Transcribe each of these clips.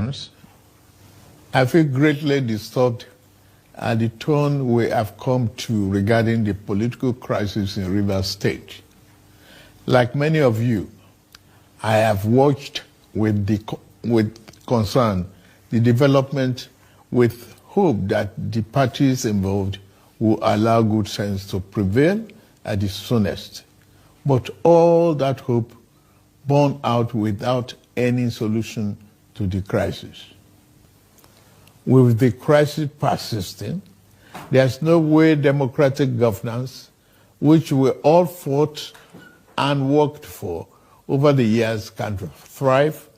Nigerians, I feel greatly disturbed at the tone we have come to regarding the political crisis in Rivers State. Like many of you, I have watched with concern the development with hope that the parties involved will allow good sense to prevail at the soonest. But all that hope borne out without any solution to the crisis. With the crisis persisting, there's no way democratic governance, which we all fought and worked for over the years, can thrive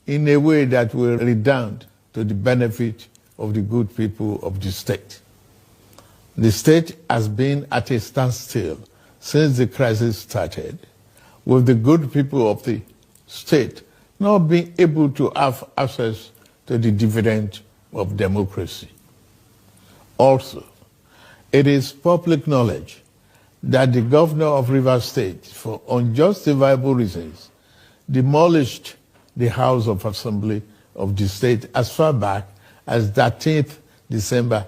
in a way that will redound to the benefit of the good people of the state. The state has been at a standstill since the crisis started, with the good people of the state not being able to have access to the dividend of democracy. Also, it is public knowledge that the governor of Rivers State, for unjustifiable reasons, demolished the House of Assembly of the state as far back as 13th December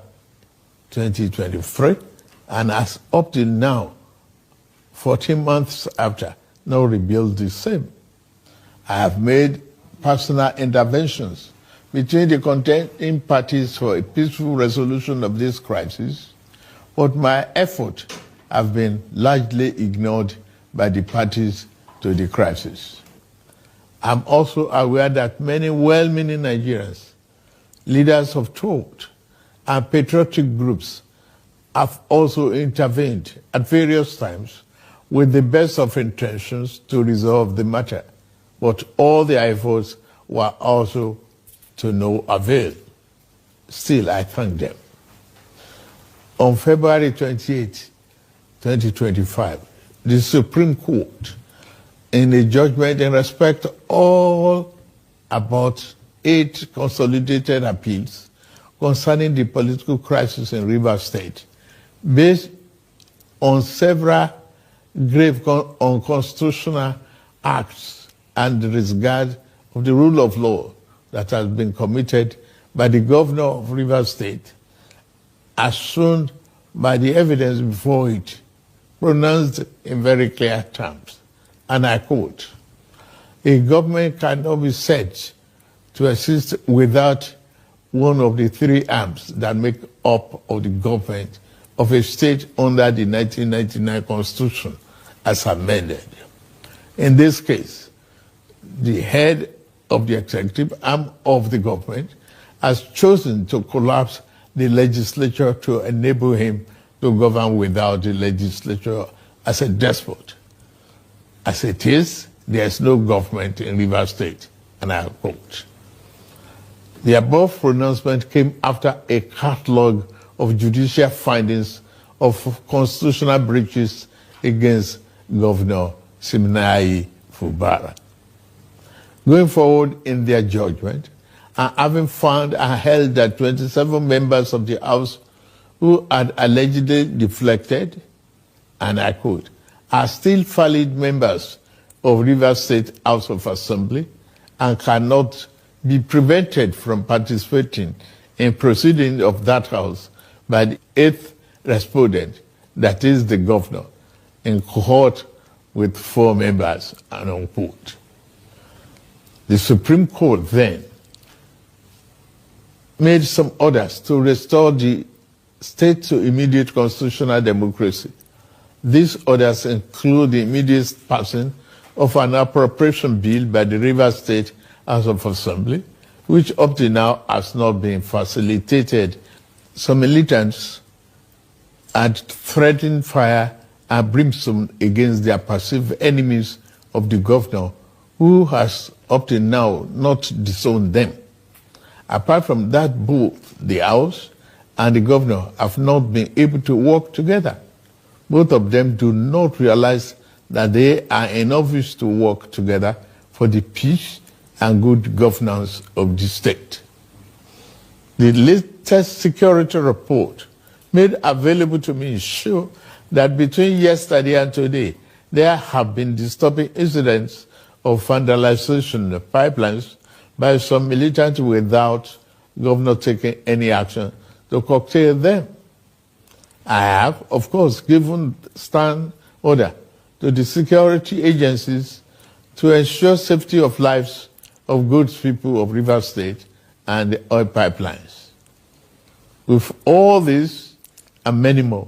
2023, and as up till now, 14 months after, now rebuilt the same. I have made personal interventions between the contending parties for a peaceful resolution of this crisis, but my efforts have been largely ignored by the parties to the crisis. I'm also aware that many well-meaning Nigerians, leaders of thought, and patriotic groups have also intervened at various times with the best of intentions to resolve the matter, but all their efforts were also to no avail. Still, I thank them. On February 28, 2025, the Supreme Court, in a judgment in respect to all about 8 consolidated appeals concerning the political crisis in Rivers State, based on several grave unconstitutional acts and the disregard of the rule of law that has been committed by the governor of Rivers State, as shown by the evidence before it, pronounced in very clear terms. And I quote, "A government cannot be said to exist without one of the 3 arms that make up of the government of a state under the 1999 Constitution as amended. In this case, the head of the executive arm of the government has chosen to collapse the legislature to enable him to govern without the legislature as a despot. As it is, there is no government in Rivers State," and I quote. The above pronouncement came after a catalogue of judicial findings of constitutional breaches against Governor Siminalayi Fubara. Going forward in their judgment, and having found and held that 27 members of the House who had allegedly deflected, and I quote, "are still valid members of Rivers State House of Assembly and cannot be prevented from participating in proceedings of that House by the 8th respondent, that is the governor, in cohort with 4 members," and unquote. The Supreme Court then made some orders to restore the state to immediate constitutional democracy. These orders include the immediate passing of an appropriation bill by the Rivers State House of Assembly, which up to now has not been facilitated. Some militants had threatened fire and brimstone against their perceived enemies of the governor, who has up to now not disowned them. Apart from that, both the House and the governor have not been able to work together. Both of them do not realize that they are in office to work together for the peace and good governance of the state. The latest security report made available to me show that between yesterday and today, there have been disturbing incidents of vandalization of pipelines by some militants without governor taking any action to curtail them. I have, of course, given stand order to the security agencies to ensure safety of lives of good people of Rivers State and the oil pipelines. With all this and many more,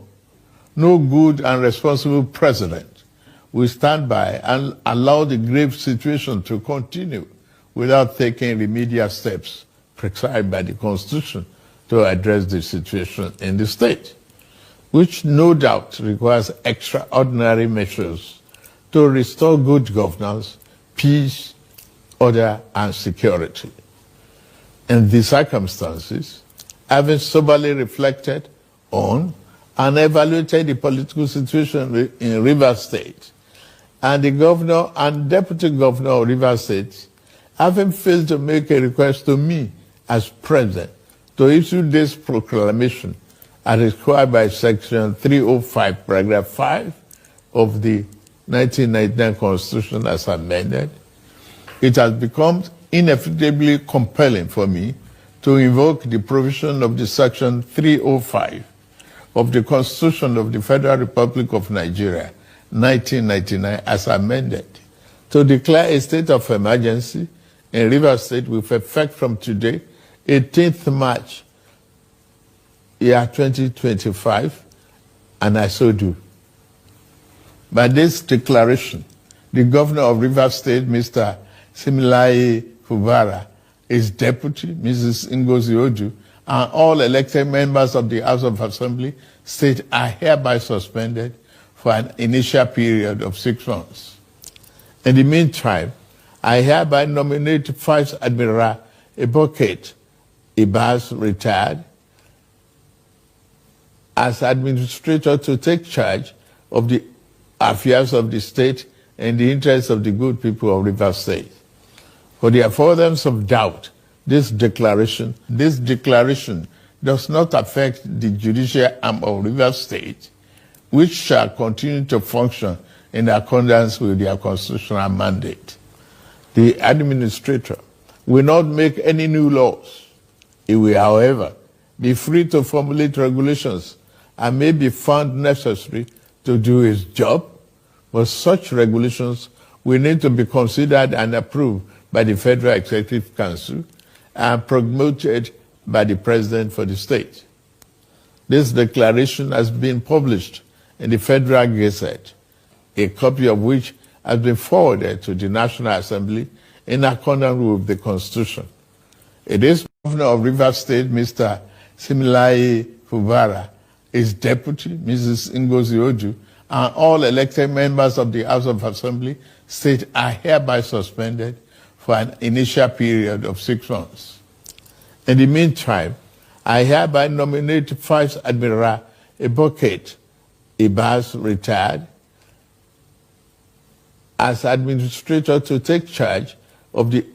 no good and responsible president will stand by and allow the grave situation to continue without taking remedial steps prescribed by the Constitution to address the situation in the state, which no doubt requires extraordinary measures to restore good governance, peace, order, and security. In these circumstances, having soberly reflected on and evaluated the political situation in Rivers State, and the governor and deputy governor of Rivers State having failed to make a request to me as president to issue this proclamation as required by Section 305, Paragraph 5 of the 1999 Constitution as amended, it has become inevitably compelling for me to invoke the provision of the Section 305 of the Constitution of the Federal Republic of Nigeria, 1999, as amended, to declare a state of emergency in Rivers State with effect from today, 18th March, year 2025, and I so do. By this declaration, the governor of Rivers State, Mr. Similaye Fubara, his deputy, Mrs. Ngozi Oju, and all elected members of the House of Assembly state are hereby suspended for an initial period of 6 months. In the meantime, I hereby nominate Vice Admiral Eboket Ibas, retired, as administrator to take charge of the affairs of the state in the interests of the good people of Rivers State. For the avoidance of doubt, this declaration does not affect the judicial arm of Rivers State, which shall continue to function in accordance with their constitutional mandate. The administrator will not make any new laws. He will, however, be free to formulate regulations and may be found necessary to do his job, but such regulations will need to be considered and approved by the Federal Executive Council and promoted by the President for the state. This declaration has been published in the Federal Gazette, a copy of which has been forwarded to the National Assembly in accordance with the Constitution. It is Governor of Rivers State, Mr. Similaye Fubara, his deputy, Mrs. Ngozi Oju, and all elected members of the House of Assembly state are hereby suspended for an initial period of 6 months. In the meantime, I hereby nominate Vice Admiral Eboket Ibas, retired, as administrator to take charge of the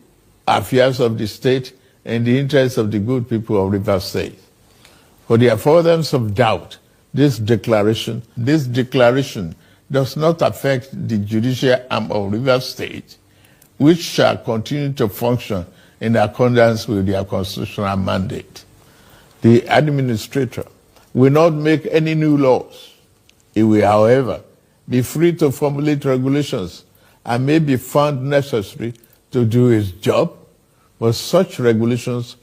affairs of the state in the interests of the good people of Rivers State. For the avoidance of doubt, this declaration does not affect the judicial arm of Rivers State, which shall continue to function in accordance with their constitutional mandate. The administrator will not make any new laws. He will, however, be free to formulate regulations and may be found necessary to do his job, but such regulations